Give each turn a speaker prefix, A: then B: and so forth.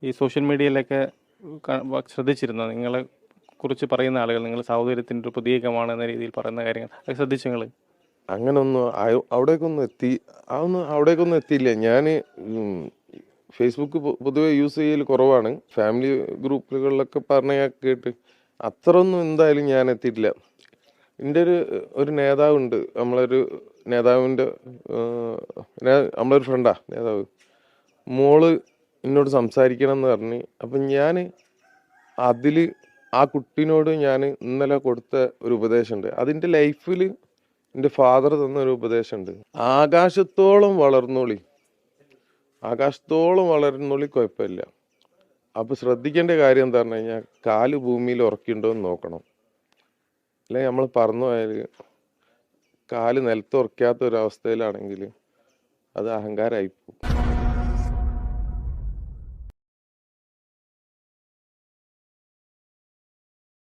A: ഈ സോഷ്യൽ മീഡിയയിലൊക്കെ ശ്രദ്ധിച്ചിരുന്നോ? നിങ്ങളെ കുറിച്ച് പറയുന്ന ആളുകൾ നിങ്ങൾ സഹോദര്യത്തിൻ്റെ ഒരു പ്രതീകമാണ് എന്ന രീതിയിൽ പറയുന്ന കാര്യങ്ങൾ അത് ശ്രദ്ധിച്ചു നിങ്ങൾ?
B: അങ്ങനൊന്നും അവിടേക്കൊന്നും എത്തിയില്ല. ഞാൻ ഫേസ്ബുക്ക് പൊതുവെ യൂസ് ചെയ്യൽ കുറവാണ്. ഫാമിലി ഗ്രൂപ്പുകളിലൊക്കെ പറഞ്ഞ കേട്ട് അത്രയൊന്നും എന്തായാലും ഞാൻ എത്തിയിട്ടില്ല. എൻ്റെ ഒരു നേതാവുണ്ട്, നമ്മളൊരു നേതാവിൻ്റെ നമ്മളൊരു ഫ്രണ്ടാ നേതാവ്. മോള് എന്നോട് സംസാരിക്കണം എന്ന് പറഞ്ഞ്, അപ്പം ഞാൻ അതിൽ ആ കുട്ടീനോട് ഞാൻ ഇന്നലെ കൊടുത്ത ഒരു ഉപദേശമുണ്ട്. അതിൻ്റെ ലൈഫിൽ എൻ്റെ ഫാദർ തന്ന ഒരു ഉപദേശമുണ്ട്. ആകാശത്തോളം വളർന്നോളി കുഴപ്പമില്ല. അപ്പൊ ശ്രദ്ധിക്കേണ്ട കാര്യം എന്താ പറഞ്ഞു കഴിഞ്ഞാൽ, കാല് ഭൂമിയിൽ ഉറക്കിണ്ടോ എന്ന് നോക്കണം. അല്ലെങ്കിൽ നമ്മൾ പറന്നു പോയാൽ കാല് നിലത്ത് ഉറക്കാത്ത ഒരു അവസ്ഥയിലാണെങ്കിൽ അത് അഹങ്കാരമായി പോകും.